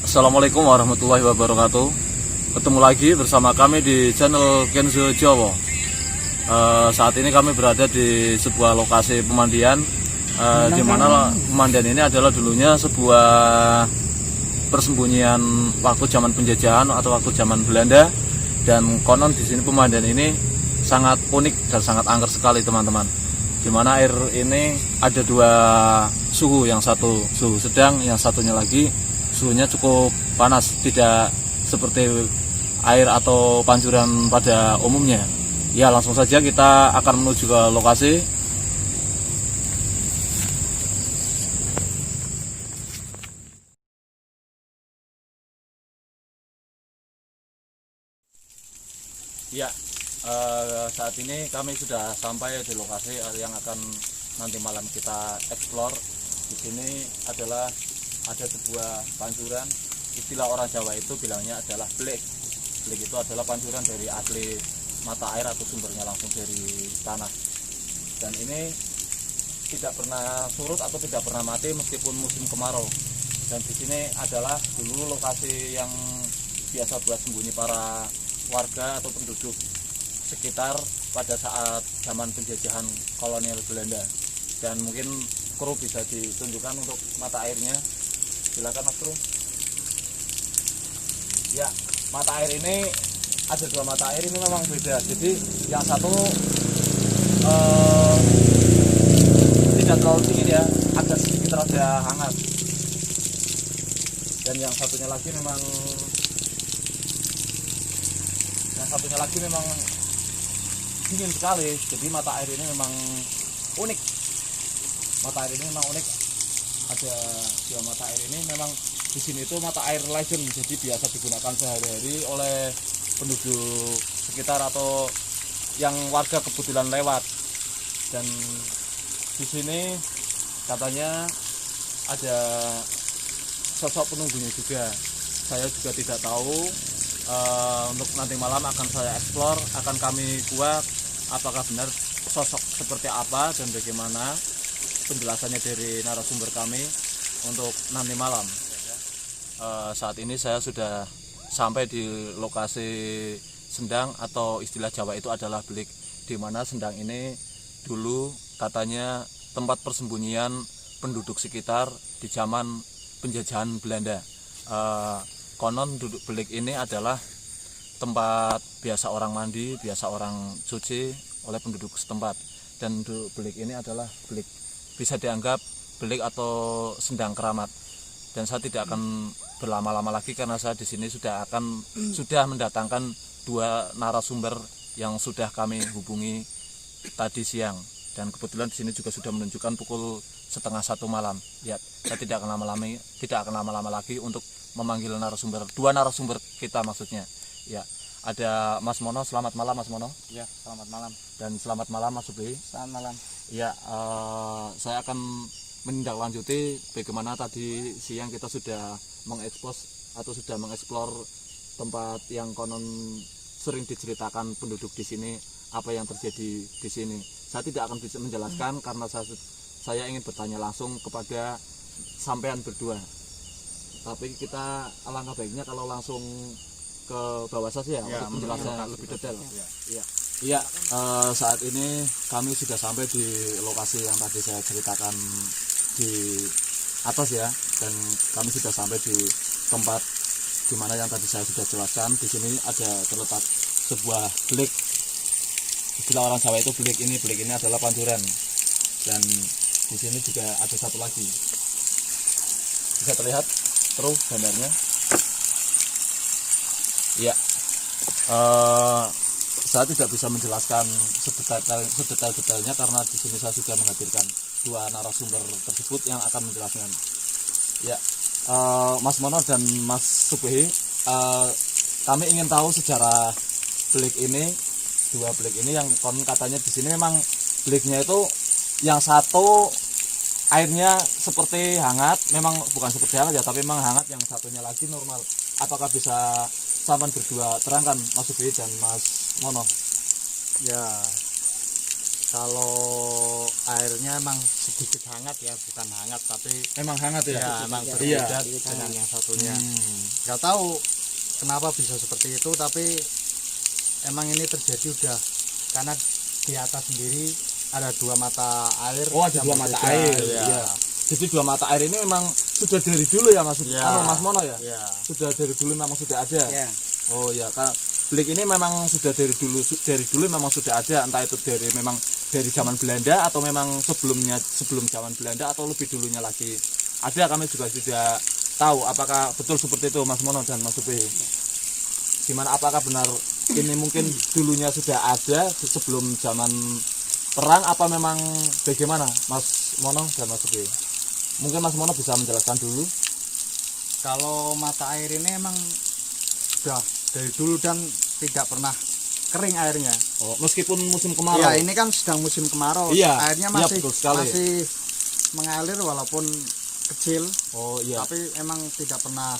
Assalamualaikum warahmatullahi wabarakatuh. Ketemu lagi bersama kami di channel Kenzo Jawa. Saat ini kami berada di sebuah lokasi pemandian, di mana pemandian ini adalah dulunya sebuah persembunyian waktu zaman penjajahan atau waktu zaman Belanda. Dan konon di sini pemandian ini sangat unik dan sangat angker sekali, teman-teman. Di mana air ini ada dua suhu, yang satu suhu sedang, yang satunya lagi suhunya cukup panas, tidak seperti air atau pancuran pada umumnya. Ya, langsung saja kita akan menuju ke lokasi. Ya, saat ini kami sudah sampai di lokasi yang akan nanti malam kita explore. Di sini adalah ada sebuah pancuran, istilah orang Jawa itu bilangnya adalah blik. Blik itu adalah pancuran dari asli mata air atau sumbernya langsung dari tanah. Dan ini tidak pernah surut atau tidak pernah mati meskipun musim kemarau. Dan di sini adalah dulu lokasi yang biasa buat sembunyi para warga atau penduduk sekitar pada saat zaman penjajahan kolonial Belanda. Dan mungkin kru bisa ditunjukkan untuk mata airnya. Silakan Mas Bro. Ya, mata air ini ada dua mata air, ini memang beda. Jadi yang satu tidak terlalu dingin ya, agak sedikit rada hangat. Dan yang satunya lagi memang dingin sekali. Jadi mata air ini memang unik. Ada dua mata air ini, memang di sini itu mata air legend, jadi biasa digunakan sehari-hari oleh penduduk sekitar atau yang warga kebetulan lewat. Dan di sini katanya ada sosok penunggunya juga. Saya juga tidak tahu. Untuk nanti malam akan saya eksplor, akan kami kuak apakah benar sosok seperti apa dan bagaimana penjelasannya dari narasumber kami untuk nanti malam. Saat ini saya sudah sampai di lokasi sendang atau istilah Jawa itu adalah belik, di mana sendang ini dulu katanya tempat persembunyian penduduk sekitar di zaman penjajahan Belanda. Konon duduk belik ini adalah tempat biasa orang mandi, biasa orang cuci oleh penduduk setempat. Dan duduk belik ini adalah belik, bisa dianggap belik atau sendang keramat. Dan saya tidak akan berlama-lama lagi karena saya di sini sudah mendatangkan dua narasumber yang sudah kami hubungi tadi siang. Dan kebetulan di sini juga sudah menunjukkan pukul 12:30 malam. Ya, saya tidak akan lama-lama lagi untuk memanggil dua narasumber kita maksudnya. Ya, ada Mas Mono. Selamat malam Mas Mono. Ya, selamat malam. Dan selamat malam Mas Subli. Selamat malam. Ya, saya akan menindaklanjuti bagaimana tadi siang kita sudah mengekspos atau sudah mengeksplor tempat yang konon sering diceritakan penduduk di sini, apa yang terjadi di sini. Saya tidak akan bisa menjelaskan karena saya ingin bertanya langsung kepada sampean berdua. Tapi kita alangkah baiknya kalau langsung ke bawah saja ya, untuk menjelaskan lebih detail. Iya, saat ini kami sudah sampai di lokasi yang tadi saya ceritakan di atas ya, dan kami sudah sampai di tempat di mana yang tadi saya sudah jelaskan. Di sini ada terletak sebuah belik. Istilah orang Jawa itu belik ini adalah pancuran. Dan di sini juga ada satu lagi. Bisa terlihat terus gambarnya. Ya, saya tidak bisa menjelaskan sedetail-detailnya karena di sini saya sudah menghadirkan dua narasumber tersebut yang akan menjelaskan. Ya, Mas Mono dan Mas Subhi, kami ingin tahu sejarah belik ini, dua belik ini yang konon katanya di sini memang beliknya itu yang satu airnya seperti hangat, memang bukan seperti hangat ya, tapi memang hangat, yang satunya lagi normal. Apakah bisa sampan berdua terangkan Mas Subhi dan Mas Mono? Ya, Kalau airnya emang sedikit hangat ya, bukan hangat tapi Emang hangat ya? ya emang Iya. berbeda dengan yang satunya. Nggak tahu kenapa bisa seperti itu, tapi emang ini terjadi udah karena di atas sendiri ada 2 mata air. Oh, ada yang 2 mata berbeda, air. ya. Iya. Jadi 2 mata air ini memang sudah dari dulu ya Mas? Ya. Mas Mono ya? Ya. Sudah dari dulu memang sudah ada. Ya. Oh ya, Kak. Blik ini memang sudah dari dulu memang sudah ada, entah itu memang dari zaman Belanda atau memang sebelum zaman Belanda atau lebih dulunya lagi. Ada, kami juga sudah tahu apakah betul seperti itu Mas Mono dan Mas Supi. Gimana, apakah benar ini mungkin dulunya sudah ada sebelum zaman perang apa memang bagaimana Mas Mono dan Mas Supi? Mungkin Mas Mono bisa menjelaskan dulu. Kalau mata air ini emang sudah dari dulu dan tidak pernah kering airnya. Oh, meskipun musim kemarau. Ya, ini kan sedang musim kemarau. Iya, Airnya iya, masih betul sekali. mengalir walaupun kecil, Oh iya. tapi emang tidak pernah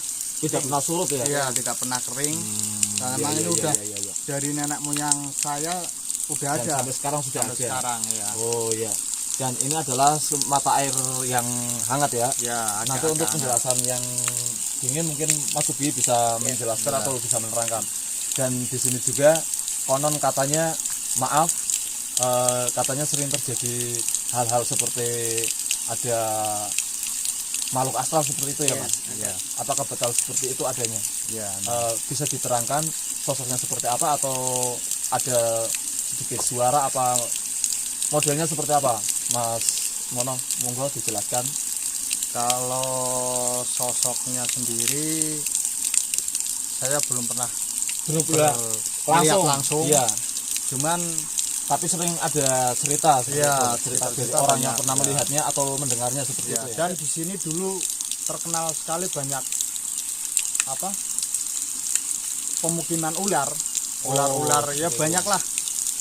Surut ya? Iya, tidak pernah kering. Dan Iya, emang iya, ini iya, udah iya, iya. dari nenek moyang saya udah Dan ada sampai sekarang sudah sampai ada. sekarang ya. Oh iya. Dan ini adalah mata air yang hangat ya. Ya, Nanti untuk penjelasan yang dingin mungkin Mas Subi bisa menjelaskan atau bisa menerangkan. Dan di sini juga konon katanya katanya sering terjadi hal-hal seperti ada makhluk astral seperti itu ya Mas. Iya. Apakah betul seperti itu adanya? Ya. Bisa diterangkan sosoknya seperti apa atau ada sedikit suara apa modelnya seperti apa Mas Mono, monggo dijelaskan. Kalau sosoknya sendiri saya belum pernah Langsung. langsung. Iya. Cuman Tapi sering ada cerita seperti Iya, itu. Cerita dari cerita orang banyak, yang pernah ya. melihatnya atau mendengarnya seperti ya, itu ya. dan di sini dulu terkenal sekali banyak apa? Pemukiman ular. Ular-ular ya oke. banyak lah.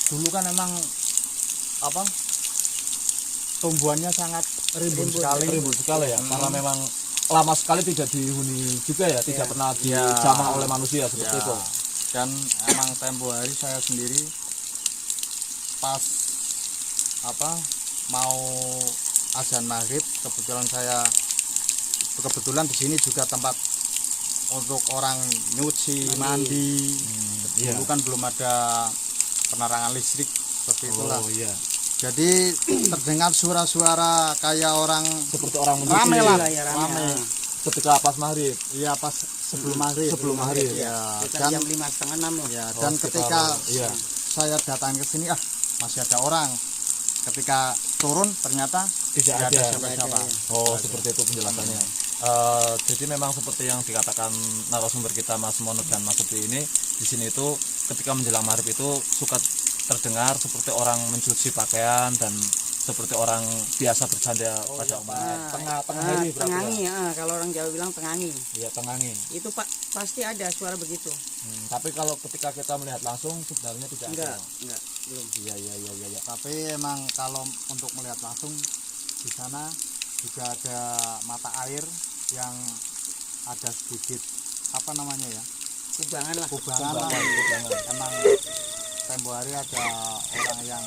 Dulu kan emang apa? Tumbuhannya sangat rimbun sekali. Rimbun sekali ya, karena memang lama sekali tidak dihuni juga ya, tidak pernah dijamah oleh manusia seperti Ya, itu. dan emang tempo hari saya sendiri pas apa mau azan maghrib kebetulan di sini juga tempat untuk orang nyuci mandi. Iya. Dulu kan belum ada penerangan listrik seperti itulah. Oh iya. Jadi terdengar suara-suara kayak orang Seperti orang menyuci. rame lah, ya, rame. rame. Ketika pas maghrib. Iya pas sebelum maghrib. Sebelum maghrib, ya. Sekitar Dan jam 5 setengah 6 loh. ya, Oh, dan sekitar, ketika iya. saya datang ke sini masih ada orang. Ketika turun ternyata Tidak tidak ada. siapa-siapa. Oh, seperti itu penjelasannya. Jadi memang seperti yang dikatakan narasumber kita Mas Mono dan Mas Supi ini, di sini itu ketika menjelang maghrib itu suka terdengar seperti orang mencuci pakaian dan seperti orang biasa bercanda pada umumnya. Tengah hari berarti tengangi ya? ya, kalau orang Jawa bilang tengangi. Iya, tengangi. Itu pasti ada suara begitu. Tapi kalau ketika kita melihat langsung sebenarnya tidak ada. Enggak, belum. Iya. Tapi emang kalau untuk melihat langsung di sana juga ada mata air yang ada sedikit apa namanya ya? Kubangan lah. Kubangan lah. Kubangan. Emang tempo hari ada orang yang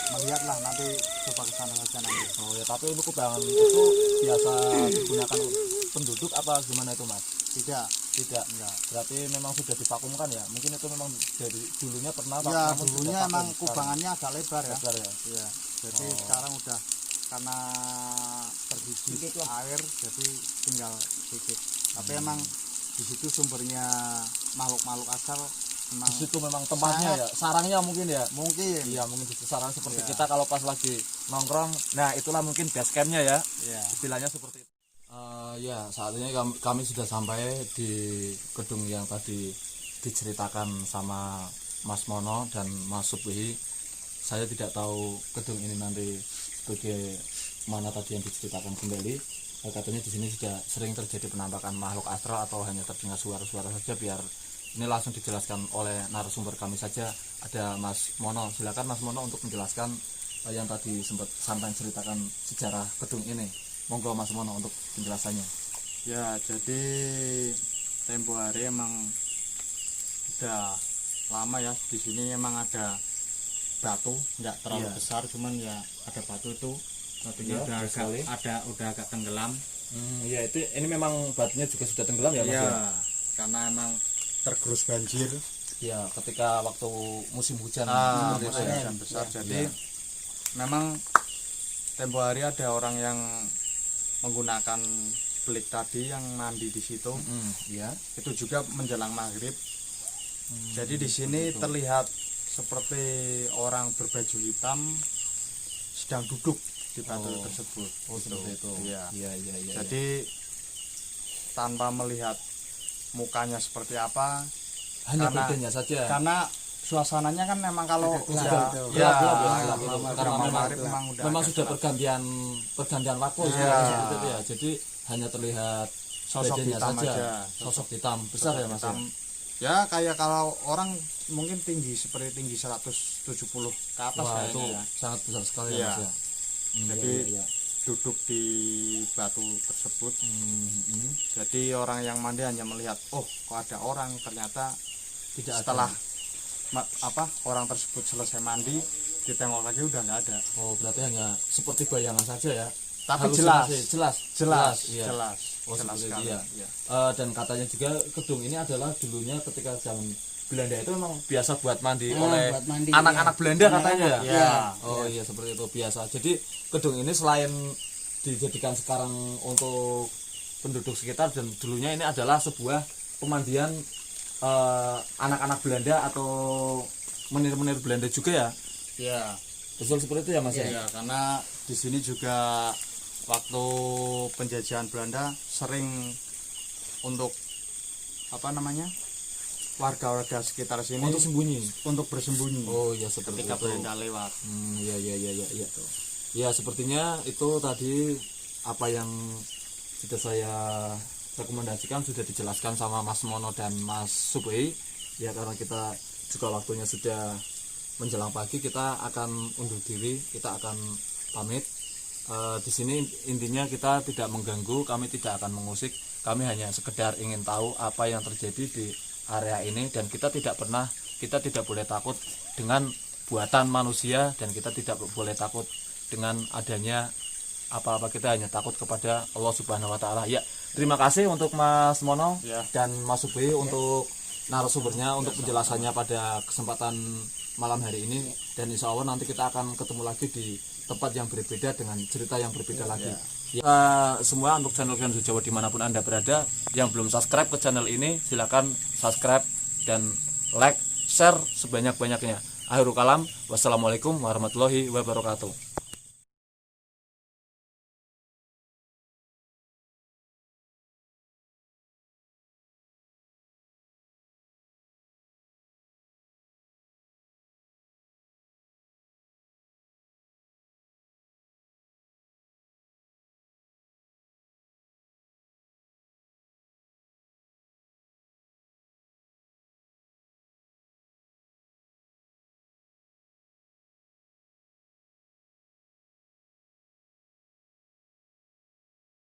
melihat lah, nanti coba ke sana saja nanti. Oh ya, tapi untuk kubangan itu biasa digunakan penduduk apa gimana itu Mas? Tidak. Enggak. Berarti memang sudah divakumkan ya? Mungkin itu memang dari dulunya pernah Ya, namun dulunya sudah emang vakum kubangannya agak lebar ya. sekarang. Lebar ya. Iya. Jadi sekarang udah karena tergigit Sedikit lah. air jadi tinggal sedikit. Tapi emang di situ sumbernya makhluk-makhluk asal emang Di situ memang tempatnya ya, sarangnya mungkin ya. mungkin. Iya, mungkin di situ sarang seperti Iya. kita kalau pas lagi nongkrong. Nah, itulah mungkin base campnya ya. Iya. Istilahnya seperti itu. Ya, saat ini kami sudah sampai di gedung yang tadi diceritakan sama Mas Mono dan Mas Supi. Saya tidak tahu gedung ini nanti bagaimana tadi yang diceritakan kembali. Katanya di sini sudah sering terjadi penampakan makhluk astral atau hanya terdengar suara-suara saja. Biar ini langsung dijelaskan oleh narasumber kami saja. Ada Mas Mono. Silakan Mas Mono untuk menjelaskan yang tadi sempat sampai ceritakan sejarah gedung ini. Monggo Mas Mono untuk penjelasannya. Ya, jadi tempo hari emang udah lama ya di sini emang ada batu, nggak terlalu Iya. besar, cuman ya ada batu itu batunya Iya, udah betul sekali. udah agak tenggelam. Iya, itu ini memang batunya juga sudah tenggelam ya Mas Iya, ya. karena emang tergerus banjir. Iya, ketika waktu musim hujan seperti itu Musim ya. hujan besar. Jadi Iya. memang tempo hari ada orang yang menggunakan belik tadi yang mandi di situ. Iya. Itu juga menjelang maghrib. Jadi di sini terlihat seperti orang berbaju hitam sedang duduk di batu Oh. tersebut. Oh, seperti itu. Iya. Iya, iya, iya. Jadi tanpa melihat mukanya seperti apa, hanya karena- badannya saja. karena suasananya kan memang kalau gelap udah itu. ya, Gelap, ya, gelap itu. udah Karena memang- maghrib memang udah memang agak sudah gelap. pergantian waktu Iya. seperti itu ya. Jadi hanya terlihat Sosok badannya hitam saja. aja. Sosok hitam besar ya Mas. Hitam. Ya kayak kalau orang mungkin tinggi seperti tinggi 170 ke atas Wah, kayaknya itu ya. sangat besar sekali Iya. ya Mas ya. Jadi iya. duduk di batu tersebut. Hmm. Jadi orang yang mandi hanya melihat, oh kok ada orang, ternyata Tidak setelah ada. orang tersebut selesai mandi, ditengok lagi udah nggak ada. Oh, berarti hanya seperti bayangan saja ya. Tapi Halusinasi. jelas, jelas, iya. jelas, Oh, jelas seperti sekali. itu ya. Iya. Dan katanya juga gedung ini adalah dulunya ketika zaman Belanda itu memang biasa buat mandi oleh buat mandi, anak-anak iya. Belanda katanya ya. Iya. Oh iya seperti itu biasa. Jadi gedung ini selain dijadikan sekarang untuk penduduk sekitar dan dulunya ini adalah sebuah pemandian anak-anak Belanda atau menir-menir Belanda juga ya. Iya. Betul seperti itu ya Mas ya. Iya, karena di sini juga waktu penjajahan Belanda sering untuk apa namanya warga-warga sekitar sini Untuk sembunyi. untuk bersembunyi Oh iya seperti ketika itu. Belanda lewat. Iya iya iya iya iya. Ya sepertinya itu tadi apa yang sudah saya rekomendasikan sudah dijelaskan sama Mas Mono dan Mas Subei. Ya karena kita juga waktunya sudah menjelang pagi, kita akan undur diri, kita akan pamit. Di sini intinya kita tidak mengganggu, kami tidak akan mengusik, kami hanya sekedar ingin tahu apa yang terjadi di area ini dan kita tidak boleh takut dengan buatan manusia dan kita tidak boleh takut dengan adanya apa-apa, kita hanya takut kepada Allah Subhanahu wa taala. Ya, terima kasih untuk Mas Mono Ya. dan Mas Subei untuk narasumbernya, untuk penjelasannya pada kesempatan malam hari ini, dan insya Allah nanti kita akan ketemu lagi di tempat yang berbeda dengan cerita yang berbeda lagi. Ya, semua untuk channel Kenzo Jawa dimanapun Anda berada, yang belum subscribe ke channel ini silakan subscribe dan like, share sebanyak-banyaknya. Akhirul kalam, wassalamualaikum warahmatullahi wabarakatuh.